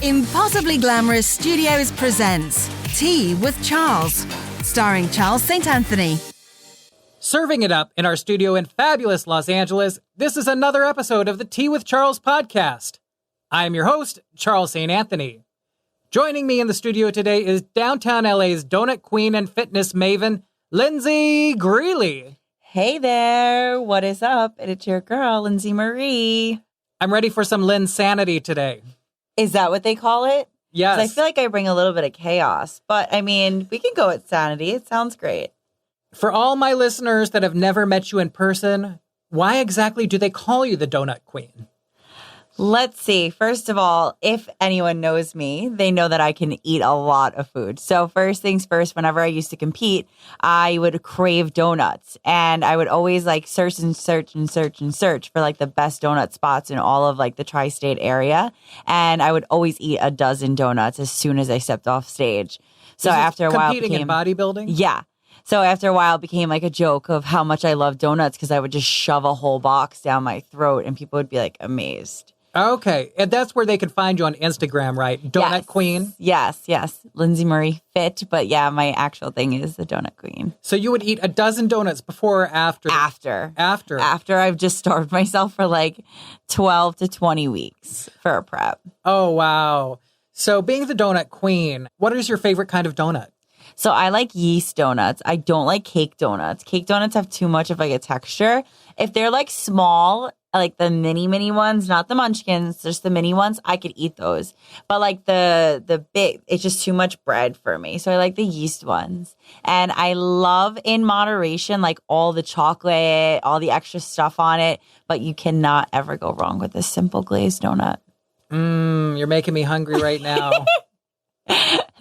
Impossibly Glamorous Studios presents Tea with Charles, starring Charles St. Anthony. Serving it up in our studio in fabulous Los Angeles, this is another episode of the Tea with Charles podcast. I am your host, Charles St. Anthony. Joining me in the studio today is downtown LA's donut queen and fitness maven, Lindsey Greeley. Hey there, what is up? It's your girl, Lindsey Marie. I'm ready for some Linsanity today. Is that what they call it? Yes. 'Cause I feel like I bring a little bit of chaos, but I mean, we can go with sanity. It sounds great. For all my listeners that have never met you in person, why exactly do they call you the donut queen? Let's see. First of all, if anyone knows me, they know that I can eat a lot of food. So first things first, whenever I used to compete, I would crave donuts. And I would always search for like the best donut spots in all of like the tri-state area. And I would always eat a dozen donuts as soon as I stepped off stage. So after a while, competing in bodybuilding? Yeah. So after a while, it became like a joke of how much I love donuts because I would just shove a whole box down my throat and people would be like amazed. Okay. And that's where they can find you on Instagram, right? Donut Queen? Yes. Lindsey Marie Fit. But yeah, my actual thing is the Donut Queen. So you would eat a dozen donuts before or after? After. After I've just starved myself for like 12 to 20 weeks for a prep. Oh, wow. So being the Donut Queen, what is your favorite kind of donut? So I like yeast donuts. I don't like cake donuts. Cake donuts have too much of like a texture. If they're like small, like the mini ones, not the munchkins, just the mini ones, I could eat those. But like the big, it's just too much bread for me. So I like the yeast ones. And I love in moderation, like all the chocolate, all the extra stuff on it. But you cannot ever go wrong with a simple glazed donut. You're making me hungry right now.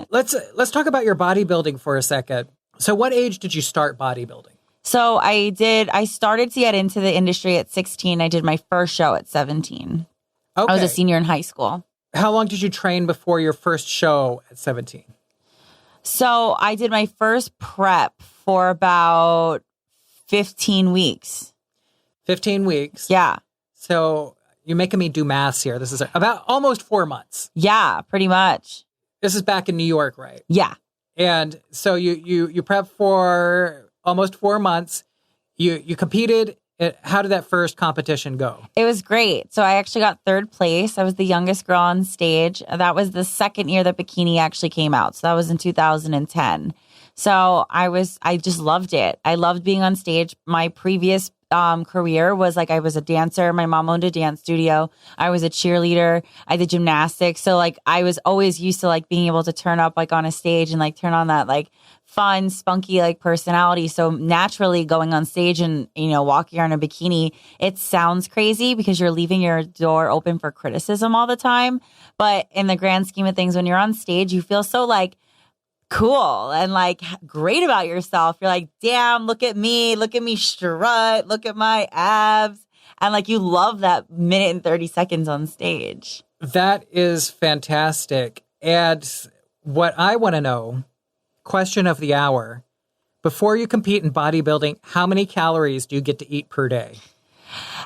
Let's talk about your bodybuilding for a second. So what age did you start bodybuilding? So I started to get into the industry at 16. I did my first show at 17. Okay. I was a senior in high school. How long did you train before your first show at 17? So I did my first prep for about 15 weeks. 15 weeks? Yeah. So you're making me do maths here. This is about almost 4 months. Yeah, pretty much. This is back in New York, right? Yeah. And so you prep for almost 4 months. You competed. How did that first competition go? It was great. So I actually got third place. I was the youngest girl on stage. That was the second year that bikini actually came out. So that was in 2010. So I just loved it. I loved being on stage. My previous career was like I was a dancer. My mom owned a dance studio. I was a cheerleader. I did gymnastics. So like I was always used to like being able to turn up like on a stage and like turn on that like fun, spunky like personality. So naturally going on stage and, walking around in a bikini, it sounds crazy because you're leaving your door open for criticism all the time. But in the grand scheme of things, when you're on stage, you feel so like cool and like great about yourself. You're like, damn, look at me strut, look at my abs. And like you love that minute and 30 seconds on stage. That is fantastic. And what I want to know, question of the hour, before you compete in bodybuilding, how many calories do you get to eat per day?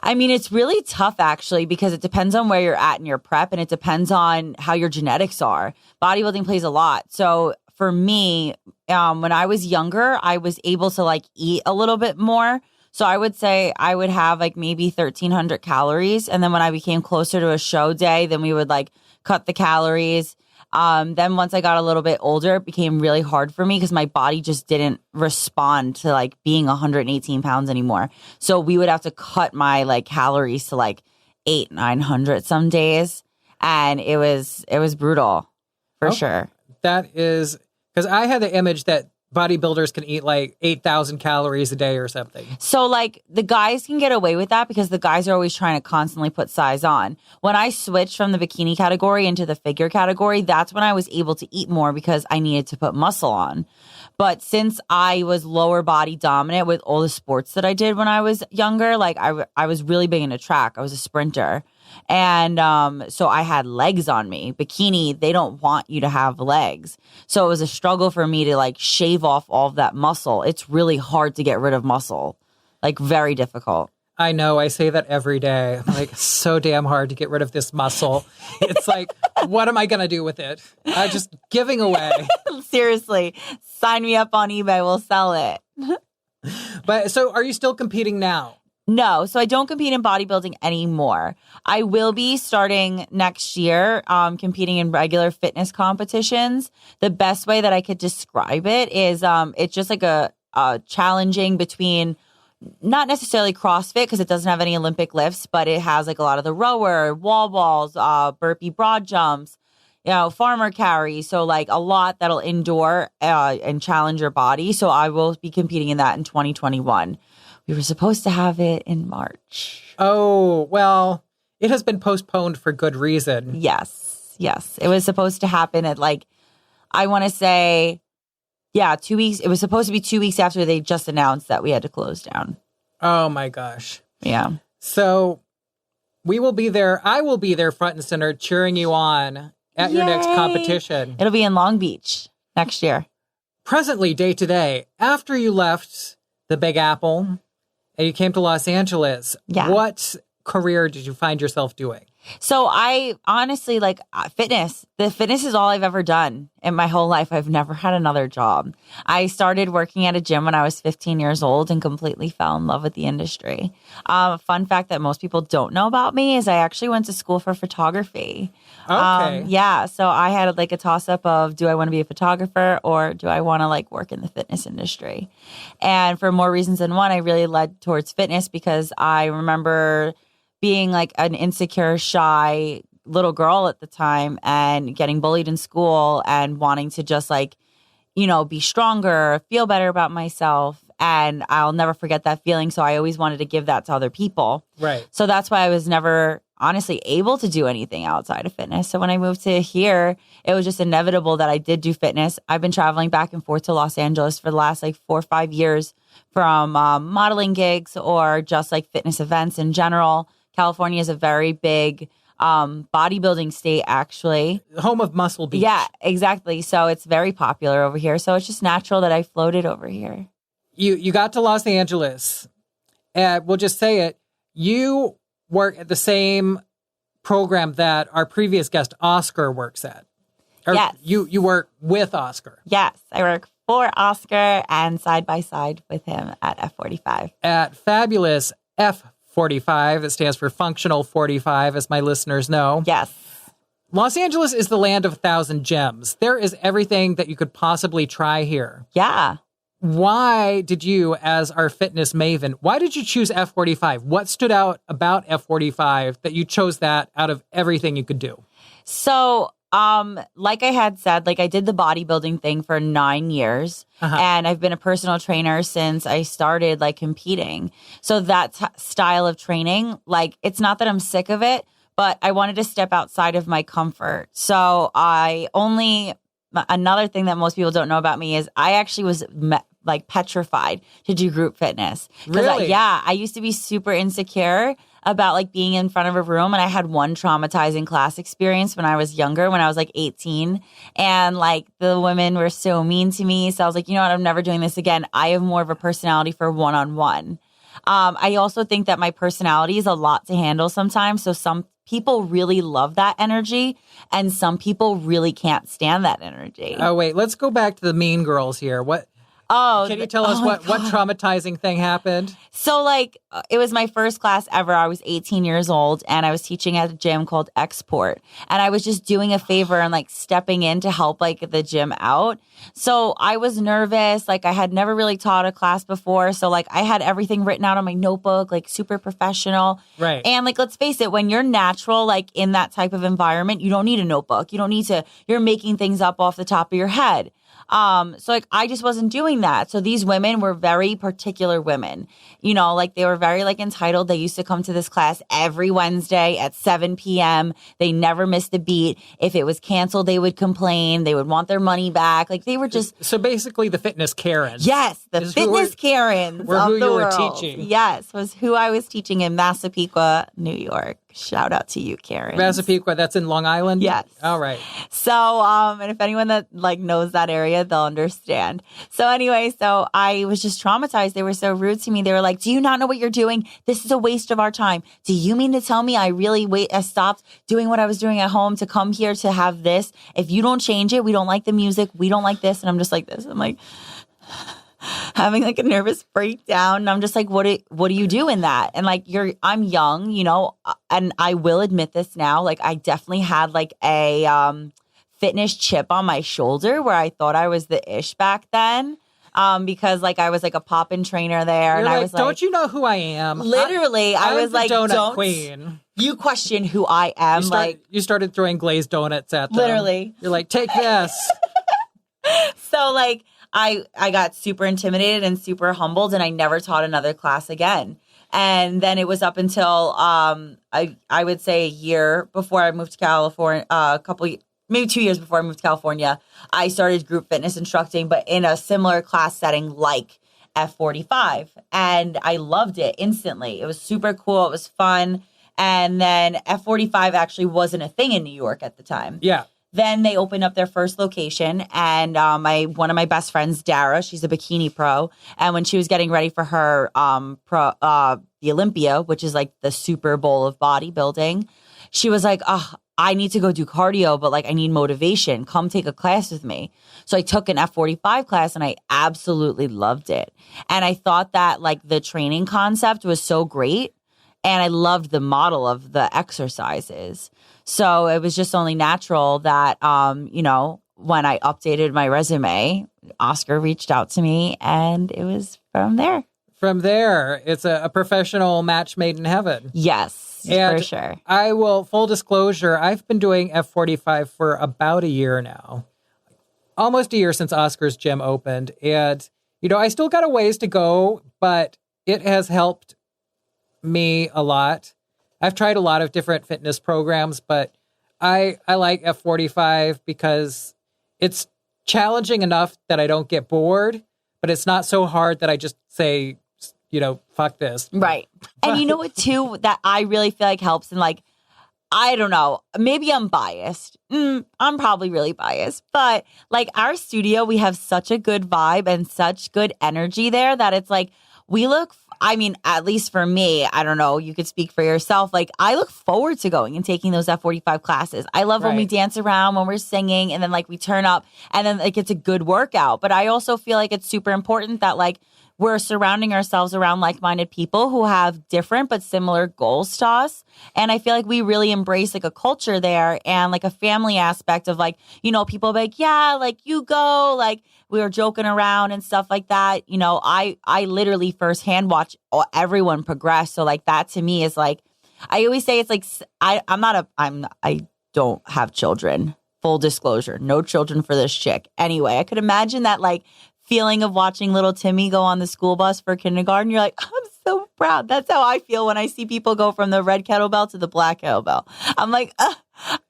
I mean, it's really tough actually because it depends on where you're at in your prep and it depends on how your genetics are. Bodybuilding plays a lot. So for me, when I was younger, I was able to like eat a little bit more. So I would say I would have like maybe 1,300 calories. And then when I became closer to a show day, then we would like cut the calories. Then once I got a little bit older, it became really hard for me because my body just didn't respond to like being 118 pounds anymore. So we would have to cut my like calories to like 800-900 some days. And it was brutal for sure. That is... Because I had the image that bodybuilders can eat like 8,000 calories a day or something. So like the guys can get away with that because the guys are always trying to constantly put size on. When I switched from the bikini category into the figure category, that's when I was able to eat more because I needed to put muscle on. But since I was lower body dominant with all the sports that I did when I was younger, like I was really big into track. I was a sprinter. And so I had legs on me. Bikini, they don't want you to have legs. So it was a struggle for me to like shave off all of that muscle. It's really hard to get rid of muscle, like very difficult. I know. I say that every day. I'm like, it's so damn hard to get rid of this muscle. It's like, what am I going to do with it? Just giving away. Seriously, sign me up on eBay. We'll sell it. But so are you still competing now? No, so I don't compete in bodybuilding anymore. I will be starting next year competing in regular fitness competitions. The best way that I could describe it is it's just like a challenging between not necessarily CrossFit because it doesn't have any Olympic lifts, but it has like a lot of the rower, wall balls, burpee broad jumps, farmer carry. So like a lot that'll endure and challenge your body. So I will be competing in that in 2021. We were supposed to have it in March. Oh, well, it has been postponed for good reason. Yes. It was supposed to happen at I want to say, 2 weeks. It was supposed to be 2 weeks after they just announced that we had to close down. Oh my gosh. Yeah. So we will be there. I will be there front and center cheering you on at your next competition. It'll be in Long Beach next year. Presently, day to day, after you left the Big Apple and you came to Los Angeles, what career did you find yourself doing? So I honestly fitness. The fitness is all I've ever done in my whole life. I've never had another job. I started working at a gym when I was 15 years old and completely fell in love with the industry. Fun fact that most people don't know about me is I actually went to school for photography. Okay. So I had a toss up of do I want to be a photographer or do I want to work in the fitness industry? And for more reasons than one, I really led towards fitness because I remember being an insecure, shy little girl at the time and getting bullied in school and wanting to just be stronger, feel better about myself. And I'll never forget that feeling. So I always wanted to give that to other people. Right. So that's why I was never honestly able to do anything outside of fitness. So when I moved to here, it was just inevitable that I did do fitness. I've been traveling back and forth to Los Angeles for the last 4 or 5 years from modeling gigs or just fitness events in general. California is a very big bodybuilding state, actually. Home of Muscle Beach. Yeah, exactly. So it's very popular over here. So it's just natural that I floated over here. You got to Los Angeles. We'll just say it. You work at the same program that our previous guest, Oscar, works at. Yes. You work with Oscar. Yes, I work for Oscar and side by side with him at F45. At Fabulous F45, that stands for Functional 45, as my listeners know. Yes. Los Angeles is the land of 1,000 gyms. There is everything that you could possibly try here. Yeah. Why did you, as our fitness maven, why did you choose F45? What stood out about F45 that you chose that out of everything you could do? So, like I had said, I did the bodybuilding thing for 9 years and I've been a personal trainer since I started competing. So that style of training, it's not that I'm sick of it, but I wanted to step outside of my comfort. So another thing that most people don't know about me is I actually was petrified to do group fitness. Really? I used to be super insecure about being in front of a room. And I had one traumatizing class experience when I was younger, when I was 18. And the women were so mean to me. So I was you know what, I'm never doing this again. I have more of a personality for one-on-one. I also think that my personality is a lot to handle sometimes. So some people really love that energy and some people really can't stand that energy. Oh, wait, let's go back to the mean girls here. Can you tell us what traumatizing thing happened? So it was my first class ever. I was 18 years old and I was teaching at a gym called Export. And I was just doing a favor and stepping in to help the gym out. So I was nervous. I had never really taught a class before. So I had everything written out on my notebook, super professional. Right. And let's face it, when you're natural, in that type of environment, you don't need a notebook. You don't need to, you're making things up off the top of your head. So I just wasn't doing that. So these women were very particular women, they were very entitled. They used to come to this class every Wednesday at 7 p.m. They never missed a beat. If it was canceled, they would complain. They would want their money back. They were just. So basically the fitness Karens. Yes. The fitness Karens. Were who you were teaching. Yes. Was who I was teaching in Massapequa, New York. Shout out to you, Karen. Massapequa, that's in Long Island? Yes. All right. So, and if anyone that like knows that area, they'll understand. So anyway, so I was just traumatized. They were so rude to me. They were like, do you not know what you're doing? This is a waste of our time. Do you mean to tell me I stopped doing what I was doing at home to come here to have this? If you don't change it, we don't like the music. We don't like this. And I'm just like this. I'm like having like a nervous breakdown. And I'm just like, what do you do in that? And like, I'm young, you know, and I will admit this now. Like I definitely had like a fitness chip on my shoulder where I thought I was the ish back then. Because like I was like a pop-in trainer there. You're and I like, was like, don't you know who I am? Literally, I was the like, donut don't queen. You question who I am. You started throwing glazed donuts at them. Literally. You're like, take this. So like I got super intimidated and super humbled, and I never taught another class again. And then it was up until I would say a year before I moved to California, maybe 2 years before I moved to California, I started group fitness instructing, but in a similar class setting like F45. And I loved it instantly. It was super cool. It was fun. And then F45 actually wasn't a thing in New York at the time. Yeah. Then they opened up their first location, and one of my best friends, Dara, she's a bikini pro, and when she was getting ready for her the Olympia, which is like the Super Bowl of bodybuilding, she was like, "Oh, I need to go do cardio, but like I need motivation. Come take a class with me." So I took an F45 class, and I absolutely loved it. And I thought that like the training concept was so great, and I loved the model of the exercises. So it was just only natural that, you know, when I updated my resume, Oscar reached out to me, and it was from there. From there, it's a professional match made in heaven. Yes, and for sure. I will, full disclosure, I've been doing F45 for about a year now. Almost a year since Oscar's gym opened. And, you know, I still got a ways to go, but it has helped me a lot. I've tried a lot of different fitness programs, but I like F45 because it's challenging enough that I don't get bored, but it's not so hard that I just say, you know, fuck this. Right. And you know what, too, that I really feel like helps? And like, I don't know, maybe I'm biased. I'm probably really biased. But like our studio, we have such a good vibe and such good energy there that it's like, I mean, at least for me, I don't know, you could speak for yourself. Like, I look forward to going and taking those F45 classes. I love when we dance around, when we're singing, and then like we turn up, and then like it's a good workout. But I also feel like it's super important that like we're surrounding ourselves around like-minded people who have different but similar goals to us. And I feel like we really embrace like a culture there and like a family aspect of like, you know, people be like, yeah, like you go, like we were joking around and stuff like that. You know, I literally firsthand watch everyone progress. So like that to me is like, I always say it's like, I don't have children. Full disclosure, no children for this chick. Anyway, I could imagine that like feeling of watching little Timmy go on the school bus for kindergarten. You're like, I'm so proud. That's how I feel when I see people go from the red kettlebell to the black kettlebell. I'm like,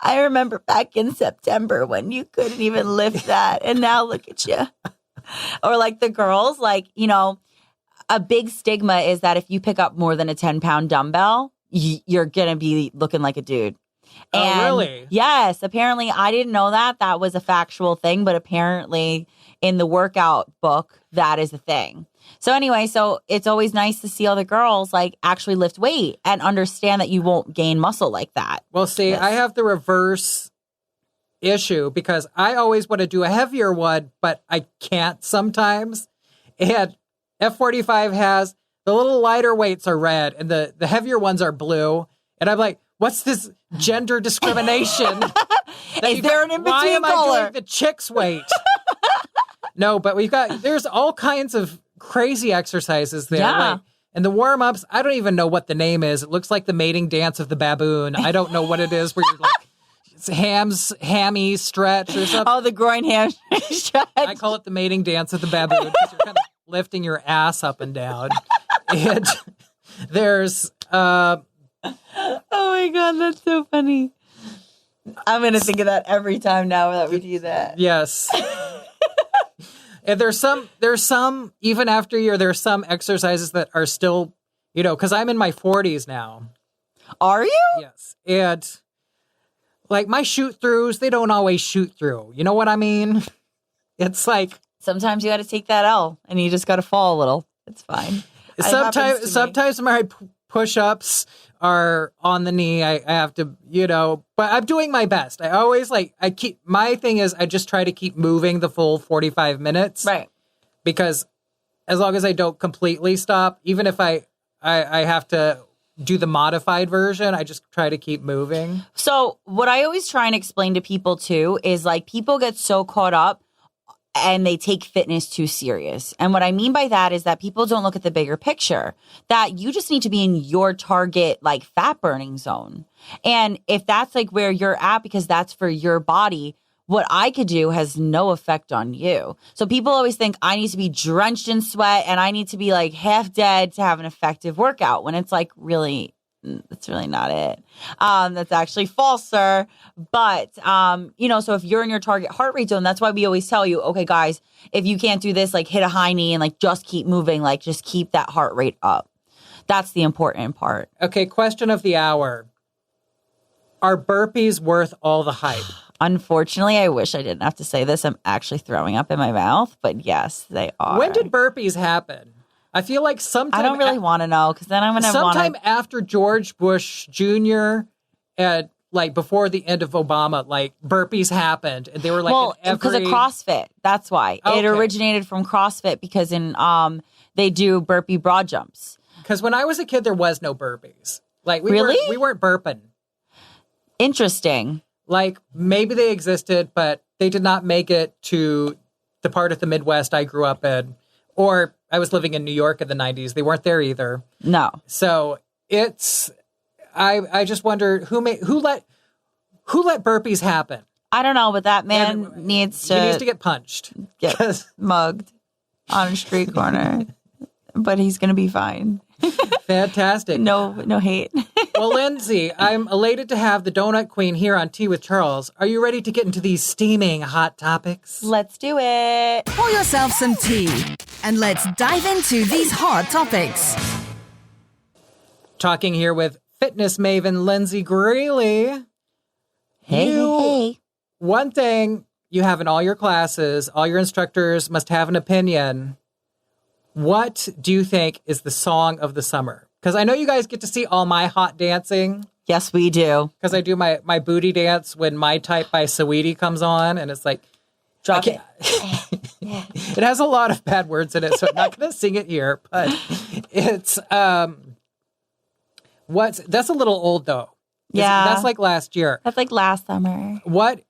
I remember back in September when you couldn't even lift that. And now look at you. Or like the girls, like, you know, a big stigma is that if you pick up more than a 10-pound dumbbell, you're going to be looking like a dude. And oh, really? Yes. Apparently, I didn't know that. That was a factual thing, but apparently in the workout book, that is a thing. So anyway, so it's always nice to see all the girls like actually lift weight and understand that you won't gain muscle like that. Well, see, I have the reverse issue because I always want to do a heavier one, but I can't sometimes. And F45 has the little lighter weights are red and the heavier ones are blue. And I'm like, what's this gender discrimination? Is there an in-between Why am color? I doing the chick's weight? No, but there's all kinds of crazy exercises there. Yeah. Like, and the warm-ups, I don't even know what the name is. It looks like the mating dance of the baboon. I don't know what it is where you're like, it's hammy stretch or something. Oh, the groin ham stretch. I call it the mating dance of the baboon because you're kind of lifting your ass up and down. And there's... oh my God, that's so funny. I'm going to think of that every time now that we do that. Yes. And there's some, even after a year, there's some exercises that are still, you know, because I'm in my 40s now. Are you? Yes. And like my shoot throughs, they don't always shoot through. You know what I mean? It's like Sometimes you got to take that L and you just got to fall a little. It's fine. sometimes my push-ups are on the knee. I have to, but I'm doing my best. I always my thing is I just try to keep moving the full 45 minutes. Right. Because as long as I don't completely stop, even if I have to do the modified version, I just try to keep moving. So what I always try and explain to people too is like people get so caught up and they take fitness too serious. And what I mean by that is that people don't look at the bigger picture, that you just need to be in your target, like fat burning zone. And if that's like where you're at, because that's for your body, what I could do has no effect on you. So people always think I need to be drenched in sweat and I need to be like half dead to have an effective workout, when it's like that's really not it. That's actually false, sir. But, so if you're in your target heart rate zone, that's why we always tell you, okay, guys, if you can't do this, like hit a high knee and like just keep moving, like just keep that heart rate up. That's the important part. Okay, question of the hour. Are burpees worth all the hype? Unfortunately, I wish I didn't have to say this. I'm actually throwing up in my mouth, but yes, they are. When did burpees happen? I feel like sometime... I don't really want to know, because then I'm going to want to... Sometime after George Bush Jr. and like before the end of Obama, like burpees happened, and they were like because of CrossFit. That's why. Okay. It originated from CrossFit, because they do burpee broad jumps. Because when I was a kid, there was no burpees. Like we weren't burping. Interesting. Like maybe they existed, but they did not make it to the part of the Midwest I grew up in. Or I was living in New York in the 90s. They weren't there either. No. So I just wonder who let burpees happen. I don't know, but that man needs to get punched. Get mugged on a street corner. But he's going to be fine. Fantastic. No hate. Well, Lindsey, I'm elated to have the Donut Queen here on Tea with Charles. Are you ready to get into these steaming hot topics? Let's do it. Pour yourself some tea and let's dive into these hot topics. Talking here with fitness maven Lindsey Greeley. Hey. One thing you have in all your classes, all your instructors must have an opinion. What do you think is the song of the summer? Because I know you guys get to see all my hot dancing. Yes, we do. Because I do my booty dance when My Type by Saweetie comes on, and it's like... Drop it. It has a lot of bad words in it, so I'm not going to sing it here, but it's... that's a little old, though. Yeah. That's like last year. That's like last summer. What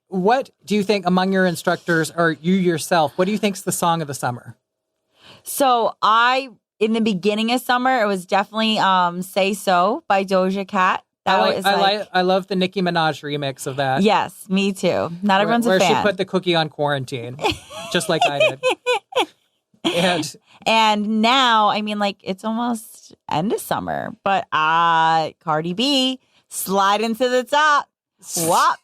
do you think among your instructors, or you yourself, what do you think's the song of the summer? So in the beginning of summer, it was definitely Say So by Doja Cat. I love the Nicki Minaj remix of that. Yes, me too. Not everyone's a fan. Where she put the cookie on quarantine, just like I did. And now, I mean, like, it's almost end of summer, but Cardi B, Slide Into the Top. Wop.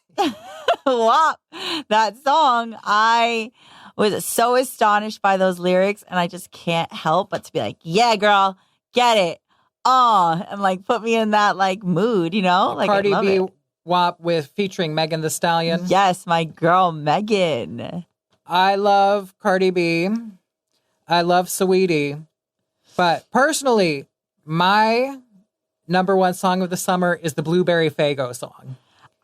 Wop. That song, I was so astonished by those lyrics, and I just can't help but to be like, yeah, girl, get it. And like put me in that like mood, like Cardi B WAP featuring Megan Thee Stallion. Yes, my girl Megan. I love Cardi B. I love Saweetie. But personally, my number one song of the summer is the Blueberry Faygo song.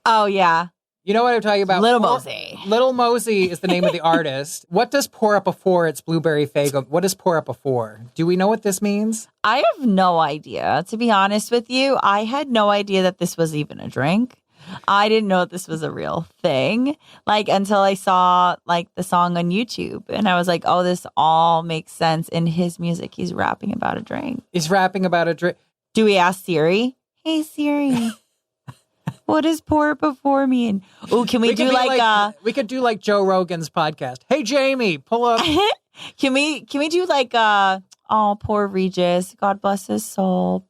Oh, yeah. You know what I'm talking about? Little Mosey. Little Mosey is the name of the artist. What does Pour Up a Four? It's Blueberry Faygo. What does Pour Up a Four? Do we know what this means? I have no idea. To be honest with you, I had no idea that this was even a drink. I didn't know this was a real thing, like until I saw like the song on YouTube, and I was like, "Oh, this all makes sense." In his music, he's rapping about a drink. He's rapping about a drink. Do we ask Siri? Hey Siri, what does pour before mean? Oh, can we do like we could do like Joe Rogan's podcast. Hey Jamie, pull up. Can we do like oh, poor Regis, God bless his soul.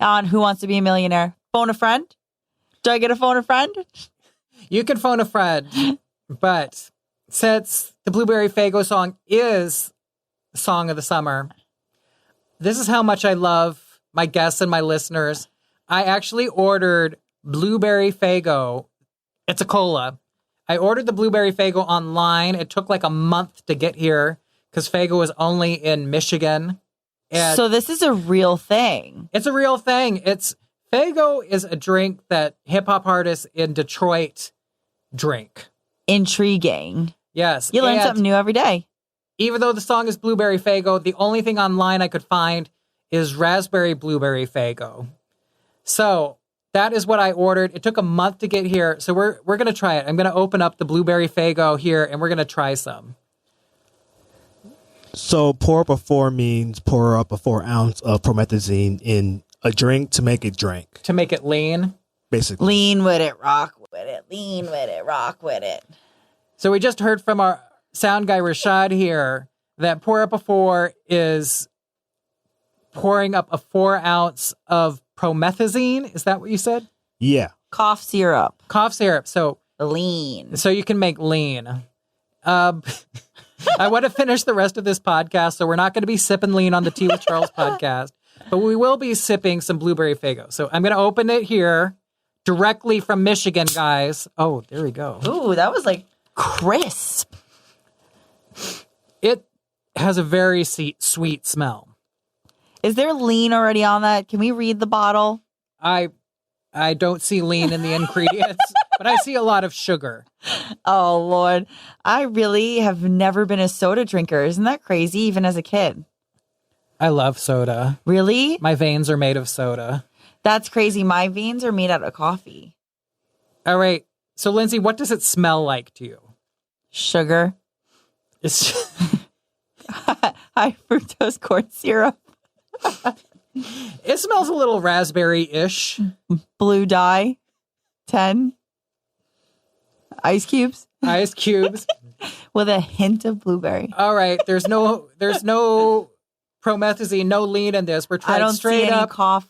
On Who Wants to Be a Millionaire? Phone a friend. Do I get a phone a friend? You can phone a friend, but since the Blueberry Faygo song is the song of the summer, this is how much I love my guests and my listeners. I actually ordered blueberry Faygo. It's a cola. I ordered the blueberry Faygo online. It took like a month to get here because Faygo is only in Michigan. And So this is a real thing. it's a real thing. Faygo is a drink that hip hop artists in Detroit drink. Intriguing. Yes. You learn and something new every day. even though the song is Blueberry Faygo, the only thing online I could find is Raspberry Blueberry Faygo. So that is what I ordered. It took a month to get here. So we're going to try it. I'm going to open up the Blueberry Faygo here and we're going to try some. So pour up a 4 means pour up a 4 ounce of promethazine in a drink to make it drink, To make it lean. basically. Lean with it, rock with it, lean with it, rock with it. So we just heard from our sound guy Rashad here that pour up a 4 is pouring up a 4 ounce of promethazine. Is that what you said? Yeah. Cough syrup. Cough syrup. So Lean. you can make lean. I want to finish the rest of this podcast, so we're not going to be sipping lean on the Tea with Charles podcast, but we will be sipping some blueberry Faygo. So I'm going to open it here directly from Michigan, guys. Oh, there we go. Ooh, that was like crisp. It has a very sweet smell. Is there lean already on that? Can we read the bottle? I don't see lean in the ingredients, but I see a lot of sugar. Oh, Lord. I really have never been a soda drinker. Isn't that crazy, even as a kid? I love soda. Really? My veins are made of soda. That's crazy. My veins are made out of coffee. All right. So, Lindsay, what does it smell like to you? Sugar. It's High fructose corn syrup. It smells a little raspberry-ish. Blue dye. 10. Ice cubes Ice cubes. with a hint of blueberry. All right. There's no promethazine, no lean in this. We're I trying don't straight see any up. cough.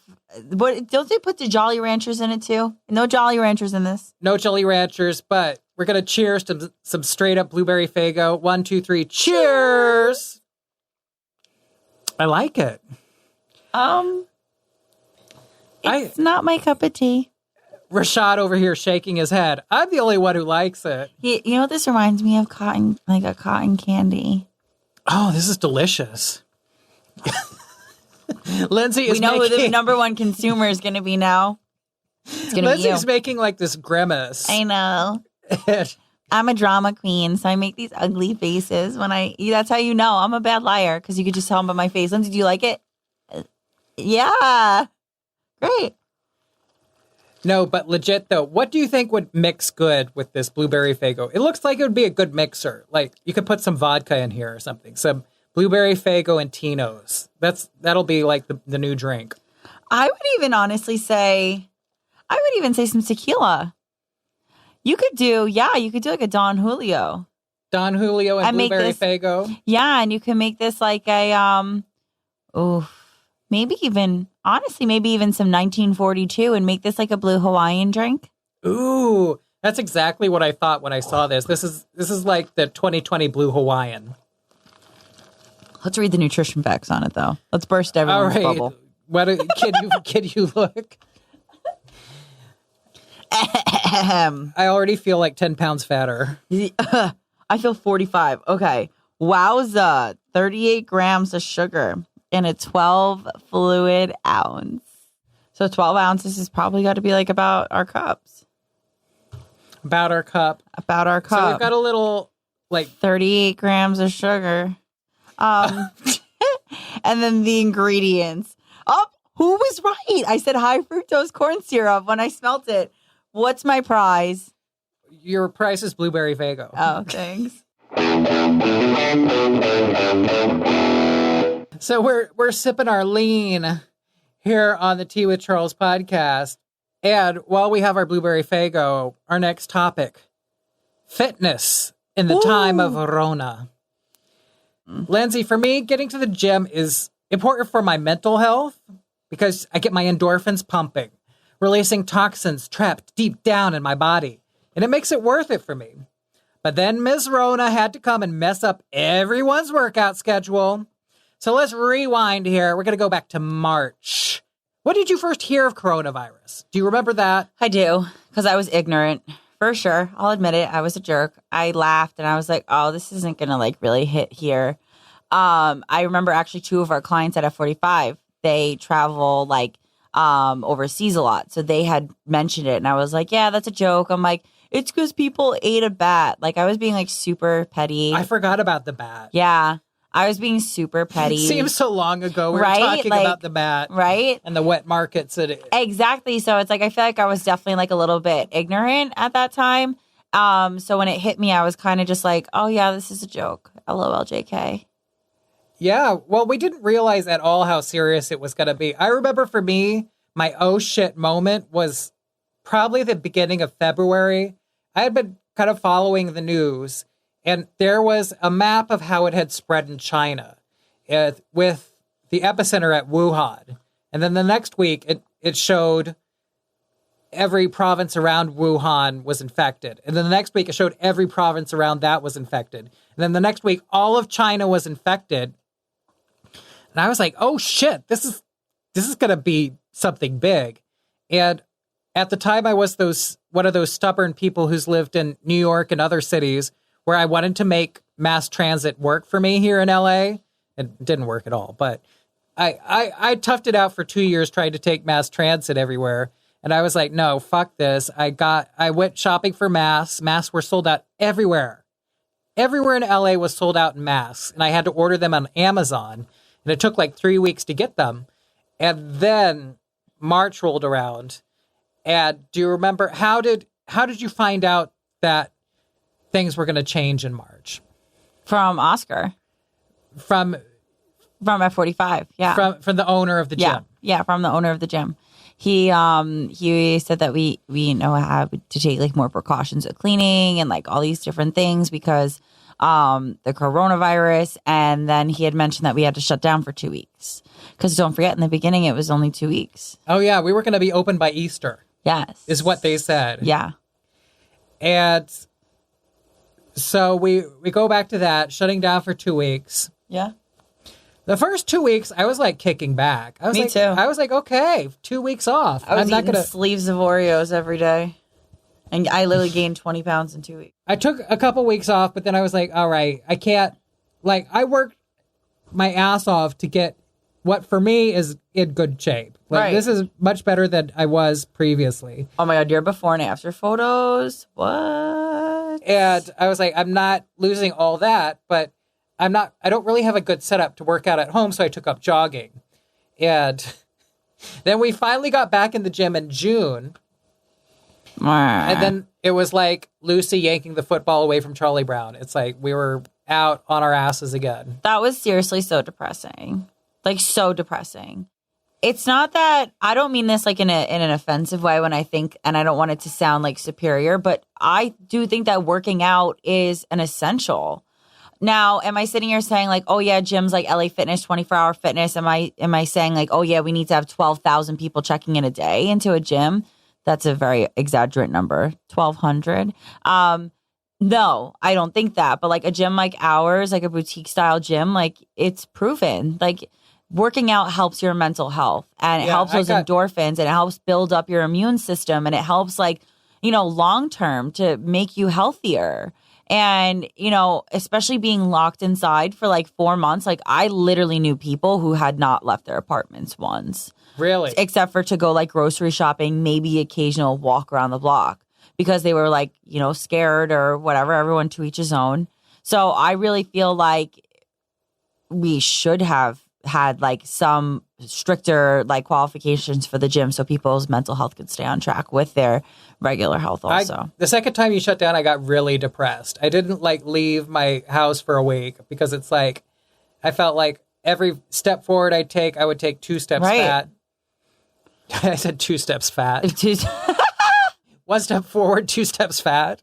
What, don't they put the Jolly Ranchers in it too? No Jolly Ranchers in this. No Jolly Ranchers, but we're going to cheers to some straight up blueberry Faygo. 1, 2, 3. Cheers. I like it. It's not my cup of tea. Rashad over here shaking his head. I'm the only one who likes it. You know what this reminds me of? Cotton, like a cotton candy. Oh, this is delicious. Lindsay is We know who the making, number one consumer is going to be now. It's going to be you. Lindsay's making like this grimace. I know. I'm a drama queen, so I make these ugly faces when that's how you know I'm a bad liar, because you could just tell them by my face. Lindsay, do you like it? Yeah. Great. No, but legit though, what do you think would mix good with this blueberry Faygo? It looks like it would be a good mixer. Like you could put some vodka in here or something. Some blueberry Faygo and Tino's. That'll be like the new drink. I would even say some tequila. You could do like a Don Julio. Don Julio and blueberry Faygo. Yeah, and you can make this like a maybe even some 1942 and make this like a blue Hawaiian drink. Ooh, that's exactly what I thought when I saw this. This is like the 2020 blue Hawaiian. Let's read the nutrition facts on it though. Let's burst everyone's bubble. Can you look? I already feel like 10 pounds fatter. I feel 45. Okay. Wowza. 38 grams of sugar in a 12 fluid ounce. So 12 ounces is probably got to be like about our cups. About our cup. So we've got a little like 38 grams of sugar. And then the ingredients. Oh, who was right? I said high fructose corn syrup when I smelt it. What's my prize? Your price is blueberry Faygo. Oh, thanks. So we're sipping our lean here on the Tea with Charles podcast. And while we have our blueberry Faygo, our next topic, fitness in the time of Rona. Lindsay, for me, getting to the gym is important for my mental health because I get my endorphins pumping, releasing toxins trapped deep down in my body, and it makes it worth it for me. But then Ms. Rona had to come and mess up everyone's workout schedule. So let's rewind here. We're going to go back to March What did you first hear of coronavirus? Do you remember that? I do, because I was ignorant. For sure. I'll admit it. I was a jerk. I laughed and I was like, oh, this isn't going to like really hit here. I remember actually 2 of our clients at F45, they travel like overseas a lot. So they had mentioned it and I was like, yeah, that's a joke. I'm like, it's because people ate a bat. Like I was being like super petty. I forgot about the bat. Yeah. I was being super petty. It seems so long ago. We were Right? talking Like, about the bat. right? And the wet markets. Exactly. So it's like, I feel like I was definitely like a little bit ignorant at that time. So when it hit me, I was kind of just like, oh yeah, this is a joke. LOL JK. Yeah. Well, we didn't realize at all how serious it was going to be. I remember for me, my oh shit moment was probably the beginning of February. I had been kind of following the news. And there was a map of how it had spread in China with the epicenter at Wuhan. And then the next week, it showed every province around Wuhan was infected. And then the next week, it showed every province around that was infected. And then the next week, all of China was infected. And I was like, oh, shit, this is going to be something big. And at the time, I was one of those stubborn people who's lived in New York and other cities where I wanted to make mass transit work for me here in LA. It didn't work at all, but I toughed it out for 2 years trying to take mass transit everywhere. And I was like, no, fuck this. I went shopping for masks. Masks were sold out everywhere. Everywhere in LA was sold out in masks. And I had to order them on Amazon. And it took like 3 weeks to get them. And then March rolled around. And do you remember, how did you find out that things were going to change in March? From Oscar. From F45, yeah. From the owner of the gym. Yeah, from the owner of the gym. He said that we have to take like more precautions with cleaning and like all these different things because the coronavirus. And then he had mentioned that we had to shut down for 2 weeks. Because don't forget, in the beginning, it was only 2 weeks. Oh, yeah. We were going to be open by Easter. Yes. Is what they said. Yeah. And so we go back to that, shutting down for 2 weeks. Yeah. The first 2 weeks, I was like kicking back. Me too. I was like, okay, 2 weeks off. I was eating sleeves of Oreos every day. And I literally gained 20 pounds in 2 weeks. I took a couple weeks off, but then I was like, all right, I can't. Like, I worked my ass off to get what for me is in good shape. Like, right. This is much better than I was previously. Oh my God, your before and after photos. What? And I was like, I'm not losing all that, but I don't really have a good setup to work out at home. So I took up jogging. And then we finally got back in the gym in June. And then it was like Lucy yanking the football away from Charlie Brown. It's like we were out on our asses again. That was seriously so depressing. Like, so depressing. It's not that, I don't mean this like in an offensive way when I think, and I don't want it to sound like superior, but I do think that working out is an essential. Now, am I sitting here saying like, oh yeah, gyms like LA Fitness, 24-hour fitness? Am I saying like, oh yeah, we need to have 12,000 people checking in a day into a gym? That's a very exaggerate number, 1,200. No, I don't think that. But like a gym like ours, like a boutique style gym, like it's proven. Like working out helps your mental health and it helps those endorphins and it helps build up your immune system and it helps like, long term to make you healthier. And, especially being locked inside for like 4 months, like I literally knew people who had not left their apartments once. Really? Except for to go like grocery shopping, maybe occasional walk around the block because they were like, scared or whatever, everyone to each his own. So I really feel like we should have had like some stricter like qualifications for the gym so people's mental health could stay on track with their regular health also. The second time you shut down, I got really depressed. I didn't like leave my house for a week because it's like, I felt like every step forward I would take 2 steps fat. I said 2 steps fat. 1 step forward, 2 steps fat.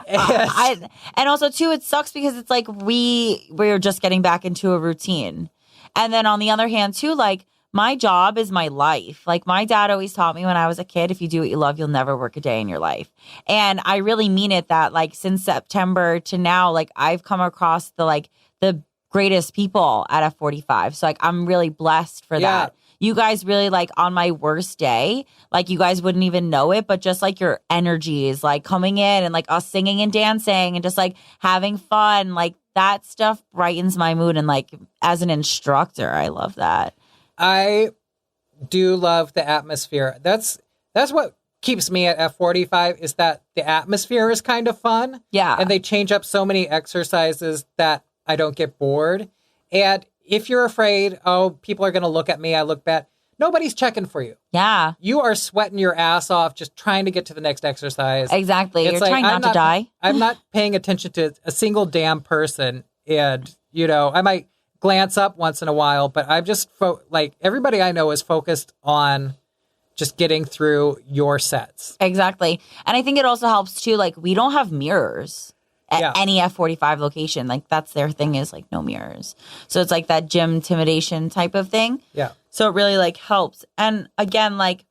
And also too, it sucks because it's like we're just getting back into a routine. And then on the other hand too, like my job is my life. Like my dad always taught me when I was a kid, if you do what you love, you'll never work a day in your life. And I really mean it that like since September to now, like I've come across the greatest people at F45. So like I'm really blessed for that. you guys really like on my worst day, like you guys wouldn't even know it, but just like your energy is like coming in and like us singing and dancing and just like having fun, like that stuff brightens my mood. And like as an instructor, I love that. I do love the atmosphere. That's what keeps me at F45 is that the atmosphere is kind of fun. Yeah. And they change up so many exercises that I don't get bored. And if you're afraid, oh, people are going to look at me, I look bad, nobody's checking for you. Yeah. You are sweating your ass off just trying to get to the next exercise. Exactly. It's You're like, trying not to die. I'm not paying attention to a single damn person. And, you know, I might glance up once in a while, but I'm just like everybody I know is focused on just getting through your sets. Exactly. And I think it also helps too, like we don't have mirrors at any F45 location. Like that's their thing is like no mirrors. So it's like that gym intimidation type of thing. Yeah. So it really like helps. And again, like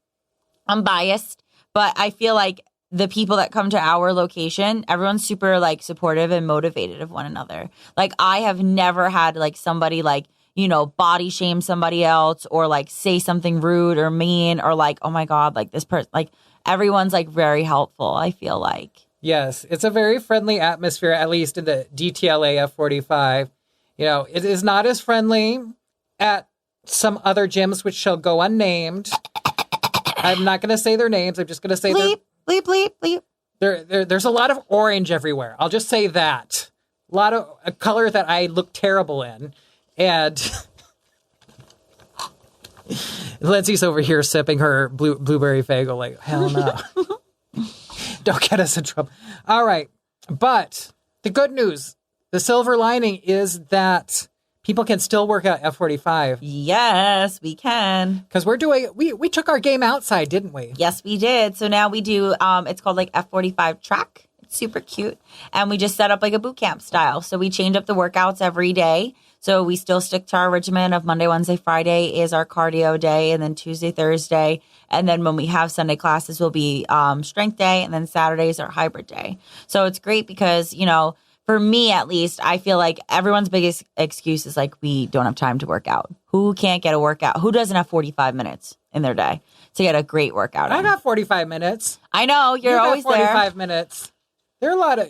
I'm biased, but I feel like the people that come to our location, everyone's super like supportive and motivated of one another. Like I have never had like somebody like, you know, body shame somebody else or like say something rude or mean or like, oh my God, like this person, like everyone's like very helpful, I feel like. Yes, it's a very friendly atmosphere, at least in the DTLA F45. You know, it is not as friendly at some other gyms, which shall go unnamed. I'm not going to say their names. I'm just going to say bleep, bleep, bleep, bleep. There's a lot of orange everywhere. I'll just say that. A lot of a color that I look terrible in. And Lindsay's over here sipping her blueberry Faygo like, hell no. Don't get us in trouble. All right. But the good news, the silver lining is that people can still work out F45. Yes, we can. Because we took our game outside, didn't we? Yes, we did. So now we do, it's called like F45 track. It's super cute. And we just set up like a boot camp style. So we change up the workouts every day. So we still stick to our regimen of Monday, Wednesday, Friday is our cardio day, and then Tuesday, Thursday. And then when we have Sunday classes will be strength day, and then Saturdays are hybrid day. So it's great because, you know, for me at least, I feel like everyone's biggest excuse is like, we don't have time to work out. Who can't get a workout? Who doesn't have 45 minutes in their day to get a great workout I in? got 45 minutes. I know, you're always got 45 there. minutes. There are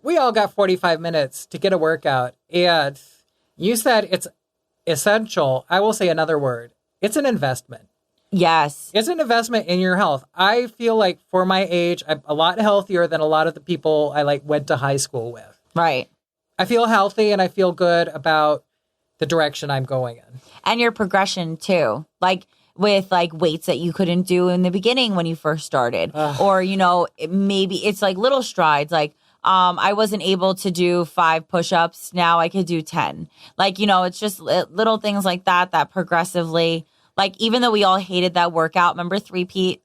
we all got 45 minutes to get a workout. And you said it's essential. I will say another word. It's an investment. Yes. It's an investment in your health. I feel like for my age, I'm a lot healthier than a lot of the people I like went to high school with. Right. I feel healthy and I feel good about the direction I'm going in. And your progression too. Like with like weights that you couldn't do in the beginning when you first started. Or, you know, maybe it's like little strides. Like, I wasn't able to do 5 push-ups. Now I could do 10. Like, you know, it's just little things like that progressively, like, even though we all hated that workout, remember 3-peat?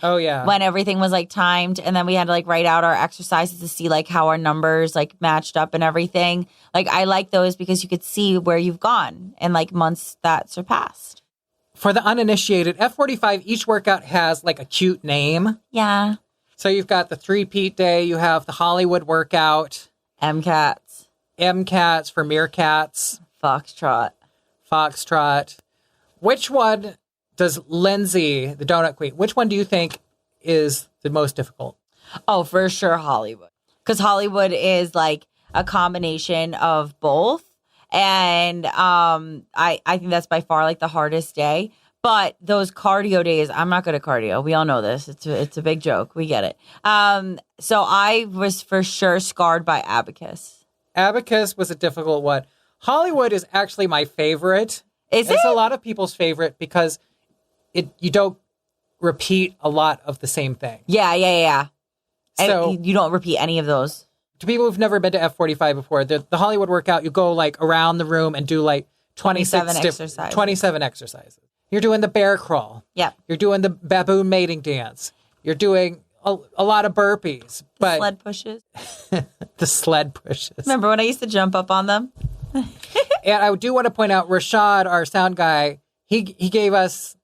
Oh, yeah. When everything was like timed and then we had to like write out our exercises to see like how our numbers like matched up and everything. Like, I like those because you could see where you've gone in like months that surpassed. For the uninitiated, F45, each workout has like a cute name. Yeah. So you've got the 3-peat day, you have the Hollywood workout. MCATs. MCATs for meerkats. Foxtrot. Which one does Lindsay, the donut queen, which one do you think is the most difficult? Oh, for sure, Hollywood. Because Hollywood is like a combination of both. And I think that's by far like the hardest day. But those cardio days, I'm not good at cardio. We all know this. It's a big joke. We get it. So I was for sure scarred by Abacus. Abacus was a difficult one. Hollywood is actually my favorite. Is it? It's a lot of people's favorite because you don't repeat a lot of the same thing. Yeah. So and you don't repeat any of those. To people who've never been to F45 before, the Hollywood workout, you go like around the room and do like 27 exercises. You're doing the bear crawl. Yep. You're doing the baboon mating dance. You're doing a lot of burpees. But sled pushes. The sled pushes. Remember when I used to jump up on them? And I do want to point out, Rashad, our sound guy, he gave us,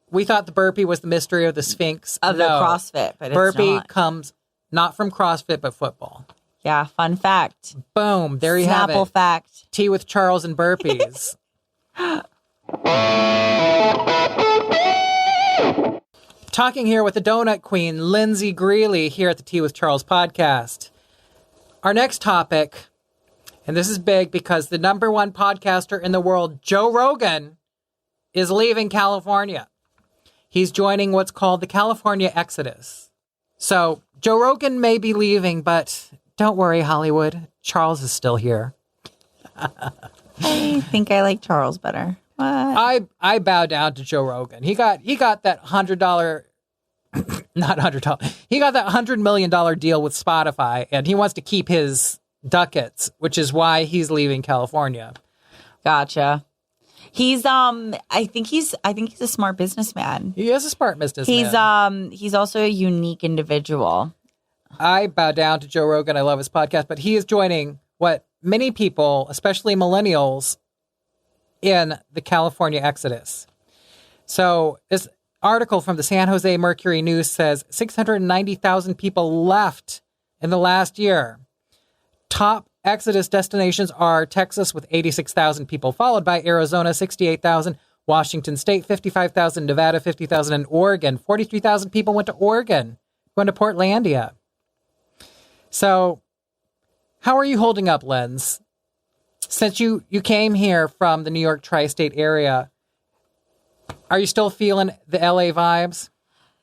we thought the burpee was the mystery of the Sphinx. Of the CrossFit, but burpee it's not. comes not from CrossFit, but football. Yeah, fun fact. Boom, there you have it. Snapple fact. Tea with Charles and burpees. Talking here with the donut queen, Lindsey Greeley, here at the Tea with Charles podcast. Our next topic, and this is big because the number one podcaster in the world, Joe Rogan, is leaving California. He's joining what's called the California Exodus. So Joe Rogan may be leaving, but don't worry, Hollywood. Charles is still here. I think I like Charles better. What? I bow down to Joe Rogan. He got that $100, not $100. He got that $100 million deal with Spotify, and he wants to keep his ducats, which is why he's leaving California. Gotcha. I think he's a smart businessman. He is a smart businessman. He's also a unique individual. I bow down to Joe Rogan. I love his podcast, but he is joining what many people, especially millennials, in the California Exodus. So this article from the San Jose Mercury News says 690,000 people left in the last year. Top Exodus destinations are Texas with 86,000 people, followed by Arizona, 68,000, Washington State, 55,000, Nevada, 50,000, and Oregon. 43,000 people went to Oregon, went to Portlandia. So how are you holding up, Lens? Since you came here from the New York tri-state area, are you still feeling the LA vibes?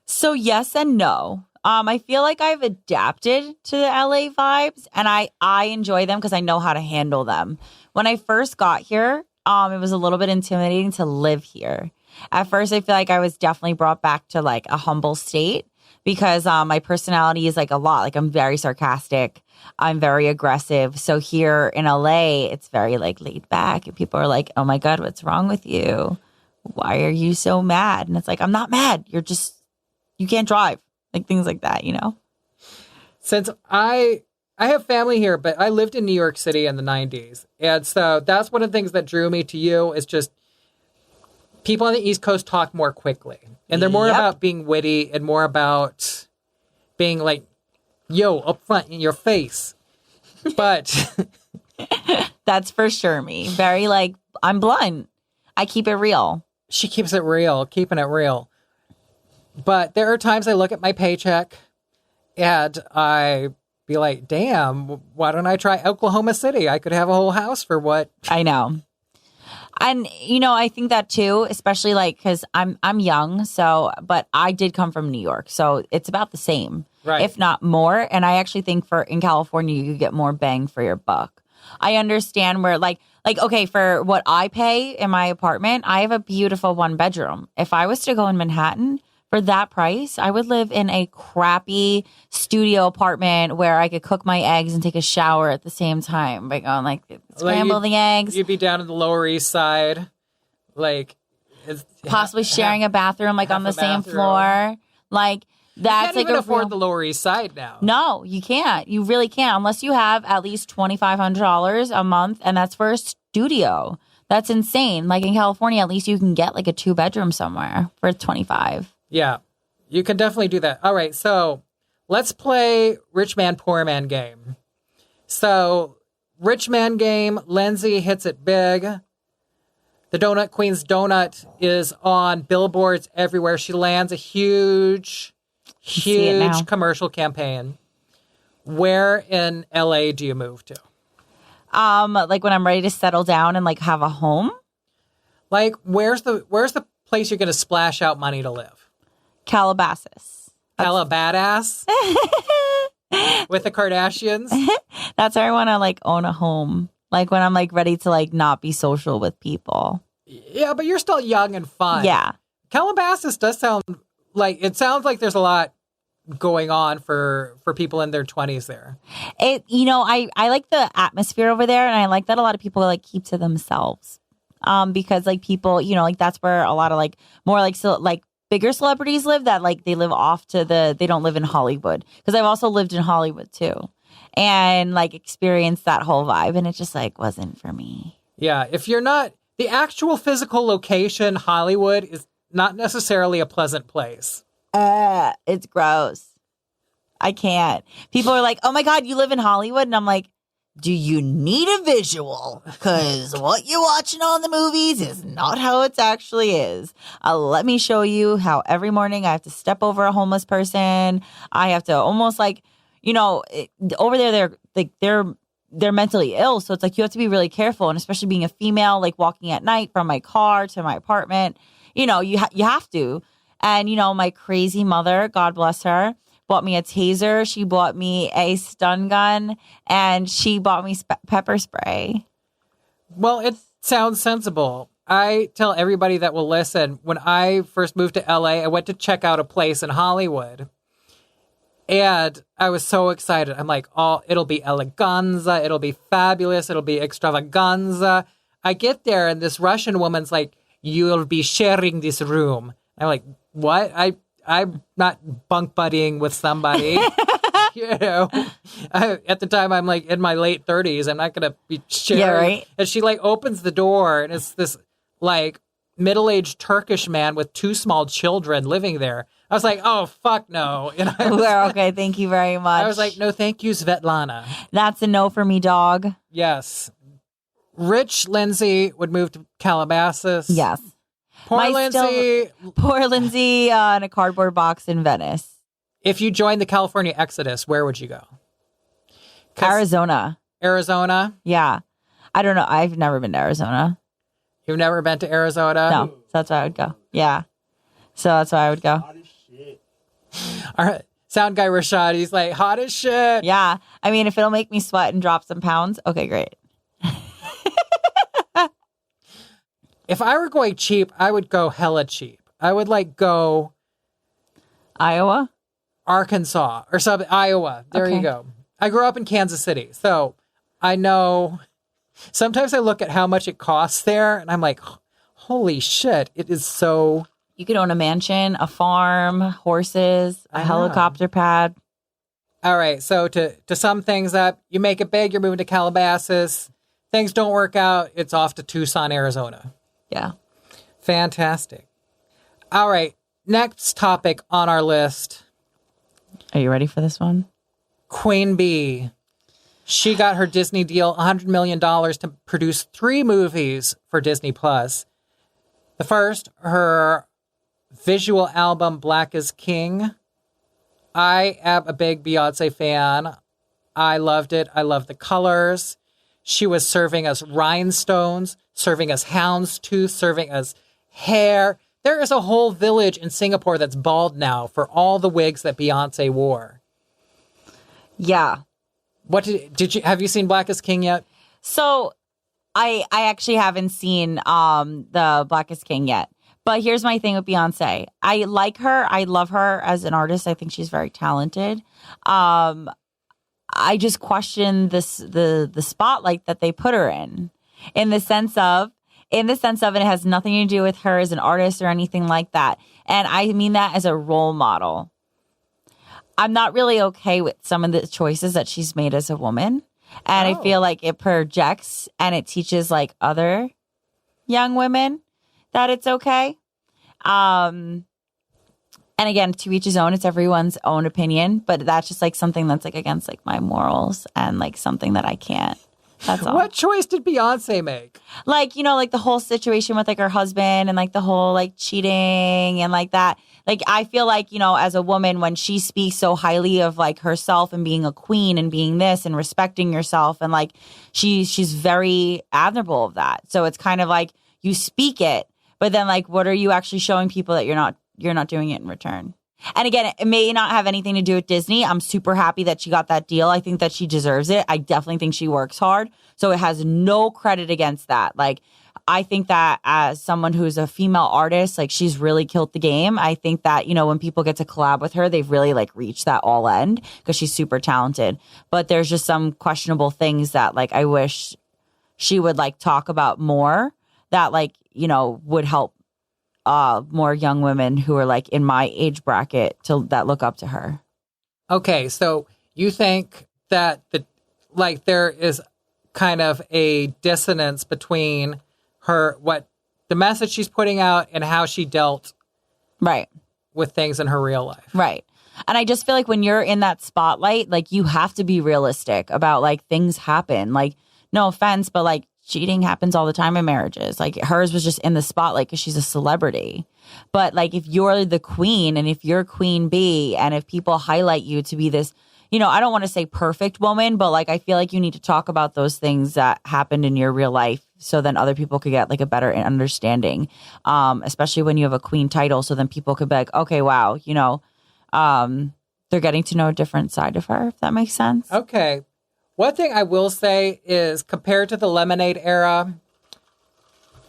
So yes and no. I feel like I've adapted to the LA vibes, and I enjoy them because I know how to handle them. When I first got here, it was a little bit intimidating to live here. At first, I feel like I was definitely brought back to like a humble state because my personality is like a lot. Like I'm very sarcastic. I'm very aggressive. So here in LA, it's very like laid back, and people are like, "Oh my God, what's wrong with you? Why are you so mad?" And it's like, I'm not mad. You can't drive. Like things like that, you know? Since I have family here, but I lived in New York City in the 90s. And so that's one of the things that drew me to you is just people on the East Coast talk more quickly. And they're more about being witty and more about being like, yo, up front in your face. But that's for sure me. Very like, I'm blunt. I keep it real. She keeps it real, keeping it real. But there are times I look at my paycheck and I be like, damn, why don't I try Oklahoma City? I could have a whole house for what? I know. And, you know, I think that too, especially like because I'm young. So, but I did come from New York. So it's about the same, right? If not more. And I actually think in California, you get more bang for your buck. I understand where like, okay, for what I pay in my apartment, I have a beautiful 1-bedroom. If I was to go in Manhattan, for that price, I would live in a crappy studio apartment where I could cook my eggs and take a shower at the same time by going like scramble the eggs. You'd be down in the Lower East Side, like possibly sharing a bathroom like on the same floor. Like that's you can't even afford the Lower East Side now. No, you can't. You really can't unless you have at least $2,500 a month, and that's for a studio. That's insane. Like in California, at least you can get like a 2-bedroom somewhere for $25. Yeah, you can definitely do that. All right, so let's play Rich Man, Poor Man game. So, Rich Man game, Lindsey hits it big. The Donut Queen's donut is on billboards everywhere. She lands a huge commercial campaign. Where in LA do you move to? Like when I'm ready to settle down and like have a home? Like, where's the place you're going to splash out money to live? Calabasas. Calabadass? With the Kardashians? That's where I want to like own a home. Like when I'm like ready to like not be social with people. Yeah, but you're still young and fun. Yeah. Calabasas does sound like there's a lot going on for people in their 20s there. I like the atmosphere over there, and I like that a lot of people like keep to themselves. Because like people, like that's where a lot of like more like bigger celebrities live, that like they live they don't live in Hollywood. Because I've also lived in Hollywood too, and like experienced that whole vibe, and it just like wasn't for me. Yeah, if you're not the actual physical location, Hollywood is not necessarily a pleasant place. It's gross. I can't. People are like, "Oh my God, you live in Hollywood," and I'm like, do you need a visual? Because what you're watching on the movies is not how it actually is. Let me show you how every morning I have to step over a homeless person. I have to almost like, over there, they're mentally ill. So it's like you have to be really careful. And especially being a female, like walking at night from my car to my apartment, you have to. And, my crazy mother, God bless her, bought me a taser. She bought me a stun gun, and she bought me pepper spray. Well, it sounds sensible. I tell everybody that will listen, when I first moved to LA, I went to check out a place in Hollywood. And I was so excited. I'm like, oh, it'll be eleganza. It'll be fabulous. It'll be extravaganza. I get there, and this Russian woman's like, you'll be sharing this room. I'm like, what? I'm not bunk buddying with somebody. At the time, I'm like in my late 30s. I'm not going to be sharing. Yeah, right. And she like opens the door, and it's this like middle-aged Turkish man with 2 small children living there. I was like, oh, fuck no. And Okay, thank you very much. I was like, no, thank you, Svetlana. That's a no for me, dog. Yes. Rich Lindsey would move to Calabasas. Yes. Poor Lindsey. Poor Lindsey in a cardboard box in Venice. If you joined the California Exodus, where would you go? Arizona. Arizona? Yeah. I don't know. I've never been to Arizona. You've never been to Arizona? No. So that's why I would go. Yeah. So that's why I would go. All right. Sound guy Rashad, he's like, hot as shit. Yeah. I mean, if it'll make me sweat and drop some pounds, okay, great. If I were going cheap, I would go hella cheap. I would like go Iowa? Arkansas or something. Iowa. There you go. I grew up in Kansas City, so I know. Sometimes I look at how much it costs there, and I'm like, holy shit, it is so... You could own a mansion, a farm, horses, a helicopter pad. All right, so to sum things up, you make it big, you're moving to Calabasas. Things don't work out, it's off to Tucson, Arizona. Yeah. Fantastic. All right, next topic on our list. Are you ready for this one? Queen Bee. She got her Disney deal, $100 million to produce 3 movies for Disney+. The first, her visual album, Black is King. I am a big Beyonce fan. I loved it. I love the colors. She was serving us rhinestones, serving us houndstooth, serving us hair. There is a whole village in Singapore that's bald now for all the wigs that Beyonce wore. Yeah. What did you have you seen Black is King yet? So I actually haven't seen the Black is King yet. But here's my thing with Beyonce. I like her. I love her as an artist. I think she's very talented. I just question the spotlight that they put her in the sense of it has nothing to do with her as an artist or anything like that. And I mean that as a role model. I'm not really okay with some of the choices that she's made as a woman. And I feel like it projects and it teaches like other young women that it's okay. And again, to each his own, it's everyone's own opinion, but that's just like something that's like against like my morals and like something that I can't. That's all. What choice did Beyonce make? Like, like the whole situation with like her husband and like the whole like cheating and like that. Like, I feel like, as a woman, when she speaks so highly of like herself and being a queen and being this and respecting yourself and like she's very admirable of that. So it's kind of like you speak it, but then like, what are you actually showing people that you're not doing it in return? And again, it may not have anything to do with Disney. I'm super happy that she got that deal. I think that she deserves it. I definitely think she works hard. So it has no credit against that. Like, I think that as someone who's a female artist, like she's really killed the game. I think that, when people get to collab with her, they've really like reached that all end because she's super talented. But there's just some questionable things that like I wish she would like talk about more that like, would help more young women who are like in my age bracket that look up to her. Okay, so you think that there is kind of a dissonance between the message she's putting out and how she dealt right with things in her real life. Right. And I just feel like when you're in that spotlight, like you have to be realistic about like things happen. Like, no offense, but like cheating happens all the time in marriages. Like hers was just in the spotlight because she's a celebrity. But like if you're the queen and if you're queen bee and if people highlight you to be this, you know, I don't want to say perfect woman, but like I feel like you need to talk about those things that happened in your real life so then other people could get like a better understanding, especially when you have a queen title. So then people could be like, okay, wow, you know, they're getting to know a different side of her, if that makes sense. Okay. One thing I will say is compared to the Lemonade era,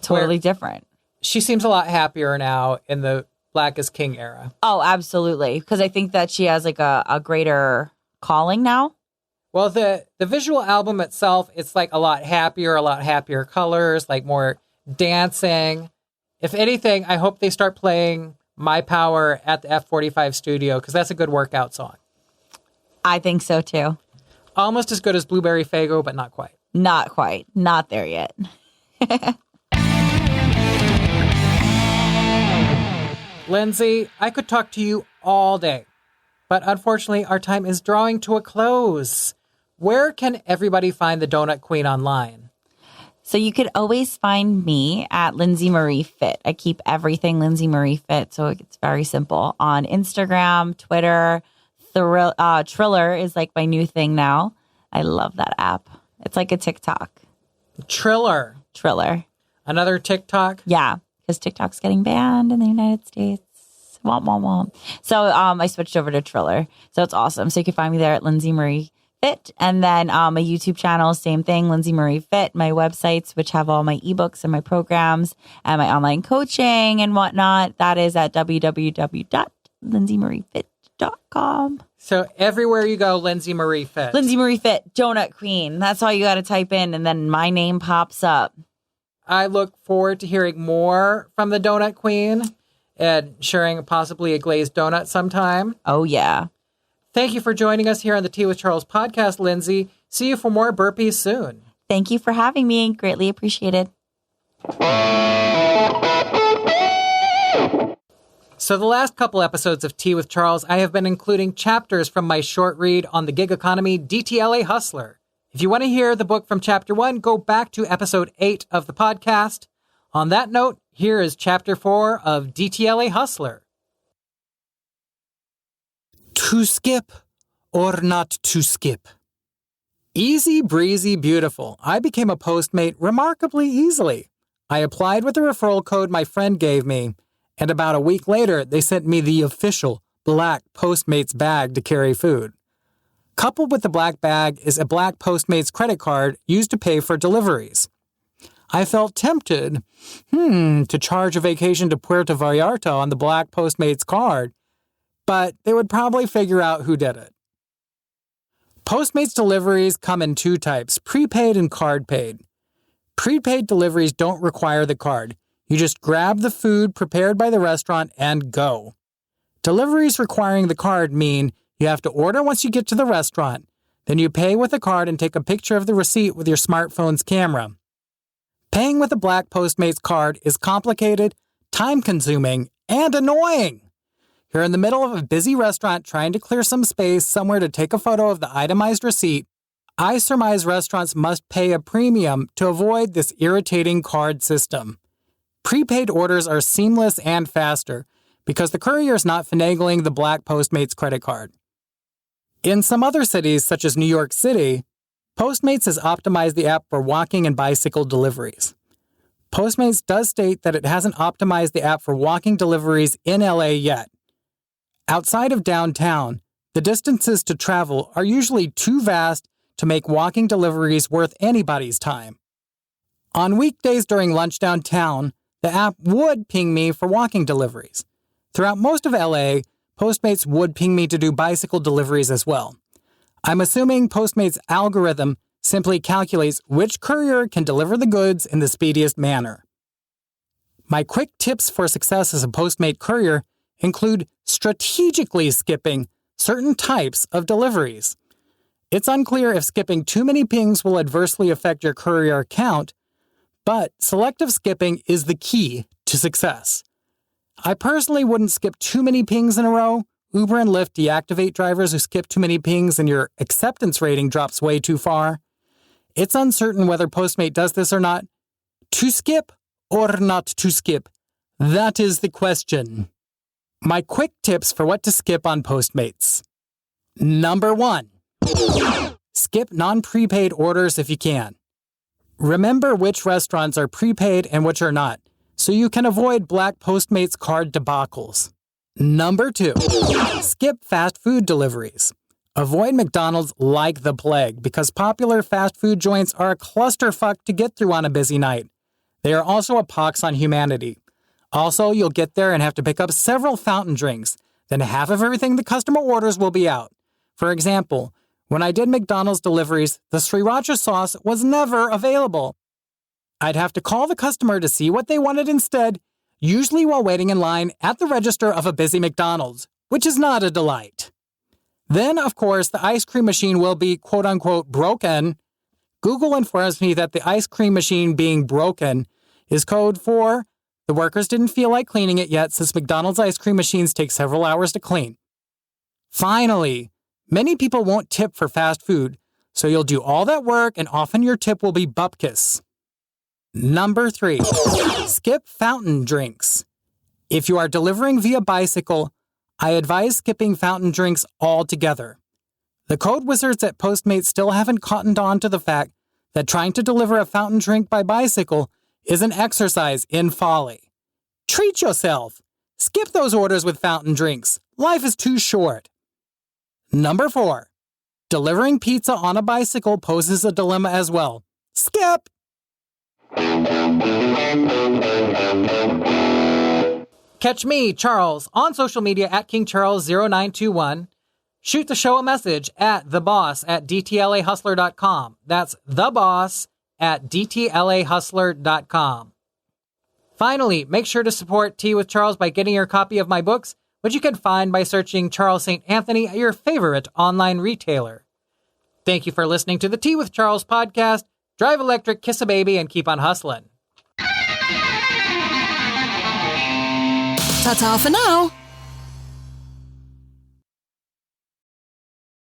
Totally different. she seems a lot happier now in the Black is King era. Oh, absolutely. Because I think that she has like a greater calling now. Well, the visual album itself, it's like a lot happier colors, like more dancing. If anything, I hope they start playing My Power at the F45 studio because that's a good workout song. I think so too. Almost as good as Blueberry Faygo, but not quite. Not quite. Not there yet. Lindsey, I could talk to you all day, but unfortunately our time is drawing to a close. Where can everybody find the Donut Queen online? So you could always find me at Lindsey Marie Fit. I keep everything Lindsey Marie Fit, so it's very simple. On Instagram, Twitter, Triller is like my new thing now. I love that app. It's like a TikTok. Triller. Another TikTok? Yeah, because TikTok's getting banned in the United States. Womp, womp, womp. So I switched over to Triller. So it's awesome. So you can find me there at Lindsey Marie Fit. And then my YouTube channel, same thing, Lindsey Marie Fit. My websites, which have all my ebooks and my programs and my online coaching and whatnot. That is at www.lindseymariefit.com. So everywhere you go, Lindsey Marie Fit. Lindsey Marie Fit, Donut Queen. That's all you got to type in, and then my name pops up. I look forward to hearing more from the Donut Queen and sharing possibly a glazed donut sometime. Oh, yeah. Thank you for joining us here on the Tea with Charles podcast, Lindsey. See you for more burpees soon. Thank you for having me. Greatly appreciated. So the last couple episodes of Tea with Charles, I have been including chapters from my short read on the gig economy, DTLA Hustler. If you want to hear the book from chapter 1, go back to episode 8 of the podcast. On that note, here is chapter 4 of DTLA Hustler. To skip or not to skip? Easy breezy beautiful. I became a Postmate remarkably easily. I applied with the referral code my friend gave me, and about a week later, they sent me the official black Postmates bag to carry food. Coupled with the black bag is a black Postmates credit card used to pay for deliveries. I felt tempted, to charge a vacation to Puerto Vallarta on the black Postmates card, but they would probably figure out who did it. Postmates deliveries come in two types, prepaid and card paid. Prepaid deliveries don't require the card. You just grab the food prepared by the restaurant and go. Deliveries requiring the card mean you have to order once you get to the restaurant, then you pay with a card and take a picture of the receipt with your smartphone's camera. Paying with a black Postmates card is complicated, time-consuming, and annoying. You're in the middle of a busy restaurant trying to clear some space somewhere to take a photo of the itemized receipt. I surmise restaurants must pay a premium to avoid this irritating card system. Prepaid orders are seamless and faster because the courier is not finagling the black Postmates credit card. In some other cities, such as New York City, Postmates has optimized the app for walking and bicycle deliveries. Postmates does state that it hasn't optimized the app for walking deliveries in LA yet. Outside of downtown, the distances to travel are usually too vast to make walking deliveries worth anybody's time. On weekdays during lunch downtown, the app would ping me for walking deliveries. Throughout most of LA, Postmates would ping me to do bicycle deliveries as well. I'm assuming Postmates' algorithm simply calculates which courier can deliver the goods in the speediest manner. My quick tips for success as a Postmate courier include strategically skipping certain types of deliveries. It's unclear if skipping too many pings will adversely affect your courier count, but selective skipping is the key to success. I personally wouldn't skip too many pings in a row, Uber and Lyft deactivate drivers who skip too many pings and your acceptance rating drops way too far. It's uncertain whether Postmate does this or not. To skip or not to skip? That is the question. My quick tips for what to skip on Postmates. Number 1. Skip non-prepaid orders if you can. Remember which restaurants are prepaid and which are not, so you can avoid black Postmates card debacles. Number 2. Skip fast food deliveries. Avoid McDonald's like the plague because popular fast food joints are a clusterfuck to get through on a busy night. They are also a pox on humanity. Also, you'll get there and have to pick up several fountain drinks. Then half of everything the customer orders will be out. For example, when I did McDonald's deliveries, the sriracha sauce was never available. I'd have to call the customer to see what they wanted instead, usually while waiting in line at the register of a busy McDonald's, which is not a delight. Then, of course, the ice cream machine will be quote-unquote broken. Google informs me that the ice cream machine being broken is code for the workers didn't feel like cleaning it yet since McDonald's ice cream machines take several hours to clean. Finally, many people won't tip for fast food, so you'll do all that work and often your tip will be bupkis. Number 3. Skip fountain drinks. If you are delivering via bicycle, I advise skipping fountain drinks altogether. The code wizards at Postmates still haven't cottoned on to the fact that trying to deliver a fountain drink by bicycle is an exercise in folly. Treat yourself. Skip those orders with fountain drinks. Life is too short. Number 4. Delivering pizza on a bicycle poses a dilemma as well. Skip! Catch me, Charles, on social media at KingCharles0921. Shoot the show a message at theboss@dtlahustler.com. That's theboss@dtlahustler.com. Finally, make sure to support Tea with Charles by getting your copy of my books, which you can find by searching Charles St. Anthony at your favorite online retailer. Thank you for listening to the Tea with Charles podcast. Drive electric, kiss a baby, and keep on hustling. Ta-ta for now.